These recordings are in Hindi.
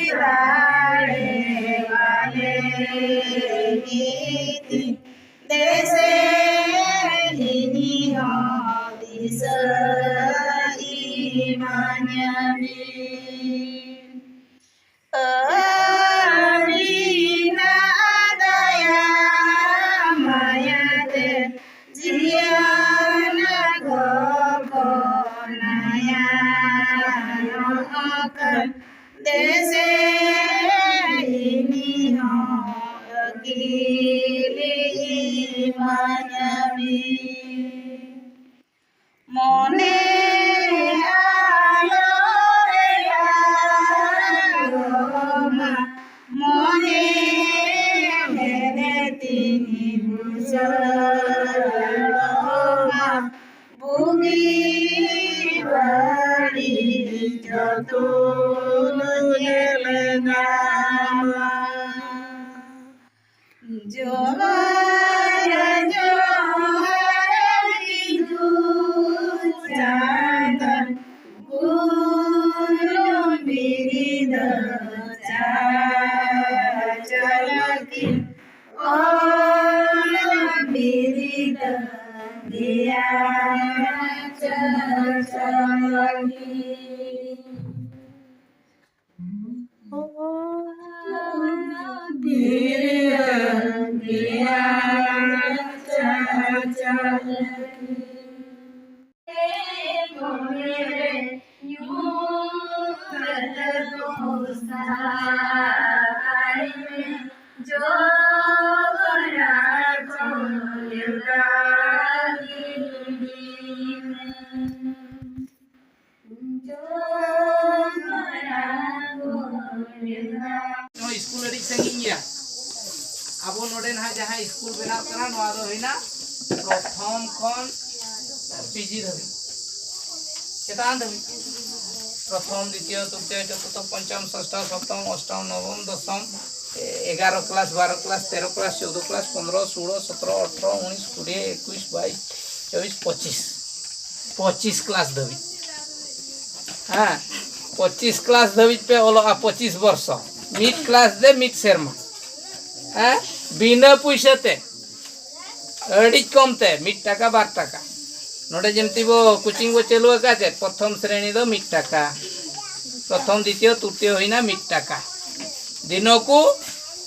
दीवारे वाले नीति देसे हिनी हो दिस इमान्यमी अरीना दया मायाते जियान गोपनाया नोकर देसे हिनी हो अकीली इमान्यमी मोने आलो रे आगोमा मोने मेरे तिनी बुसलोमा बुगी बड़ी जतुन गेलनामा जोहर जोहर बिदु चांदन गुरु बिरिद चलकी ओम बिरिद दिया चलकी जो स्कूल अड़ी संगीन गया अब नोडे ना जहाँ स्कूल बनाव करा नोआ दो होइना प्रथम खन पीजी धबी चेतान धबी प्रथम द्वितीय तृतीय चतुर्थ पंचम षष्ठ सप्तम अष्टम नवम दशम 11 class 12 class 13 class 14 class 15 16 17 18 19 20 21 22 24 25 class धबी हाँ 25 क्लास धबी पे ओलो 25 वर्ष मिड क्लास दे मिड शर्मा हाँ बिना पैसे ते अड़ी कम ते मिड टाका 12 टाका नोडे जमती वो कोचिंग वो चलू का चे प्रथम श्रेणी दो मिड टाका प्रथम द्वितीय तृतीय होइना मिड टाका दिनों को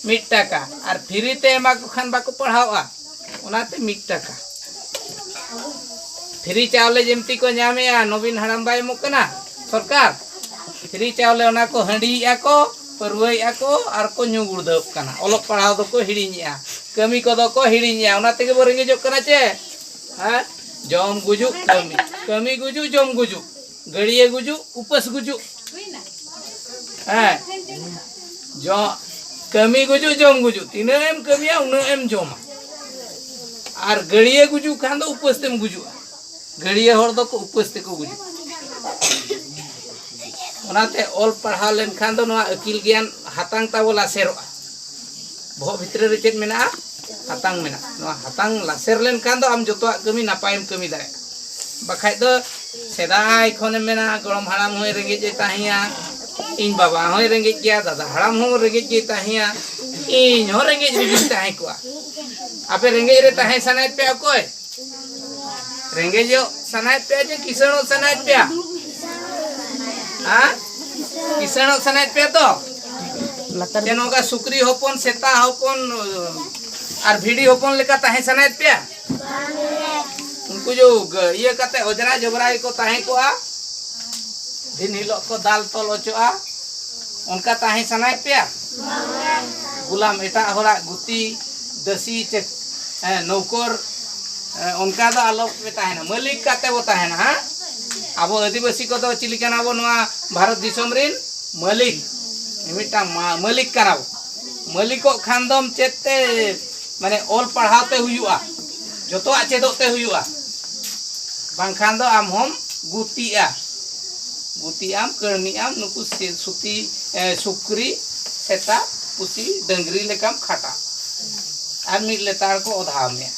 मिड टाका और फ्री ते एमा को खान बाको पढ़ावा ओनाते मिड टाका फ्री चावले जमती को नामे नवीन हड़म बाय मुकना सरकार फ्री चावले ओना को हंडी को परवई को और को न्यू गुड़दब कना ओलोक पढ़ाव दो को हिड़ीनिया कमी को दो को हिड़ीनिया ओना तेगे बो रेंगे जो कना चे हां जम गुजु कमी कमी गुजु जम गुजु गड़िए गुजु उपस गुजु हां जो कमी गुजु जम गुजु तीन एम कमिया उन एम जमा और गड़िए गुजु खान दो उपस तेम गुजु गड़िए हर दो को उपस ते को गुजु ओनाते ऑल पढ़ाव लेन खान दो नवा अकिल ज्ञान हातांग ताबो लासेरोआ बहुत भितर रे चेत मेना हातांग मेना नवा हातांग लासेर लेन खान दो आम जतोआ कमी नापायम कमी दारे बखाय दो सेदाय खने मेना गरम हाड़ाम होय रेंगे जे ताहिया इन बाबा होय रेंगे गया दादा हाड़ाम हो रेंगे जे ताहिया इन हो रेंगे जे ताहि कोआ आपे रेंगे रे ताहि सनाय पे कोय रेंगे जो सनाय पे जे किसणो सनाय पे हाँ किसान सनाय पे तो तेनो का सुक्री होपन सेता होपन और भिड़ी होपन लेका ताहे सनाय पे उनको जो ये कहते ओजरा जबरा को ताहे को आ दिन हिलो को दाल तोल ओचोआ उनका ताहे सनाय पे गुलाम एटा होरा गुती दसी नौकर उनका दो आलोक पे ताहे मालिक काते वो ताहे ना हाँ अब आदिवासी को तो चिलिकाना वो नवा भारत दिसोम रिन मालिक मिटा मालिक कराओ मालिको खानदम चेते माने ऑल पढ़ाते हुआ जो तो अच्छे दोते हुआ बांखान दो आम हम गुतियाम करनियाम नुकु सुती सुक्री सेता पुसी डंगरी लेकाम खाटा आर मिट लेतार को ओधा में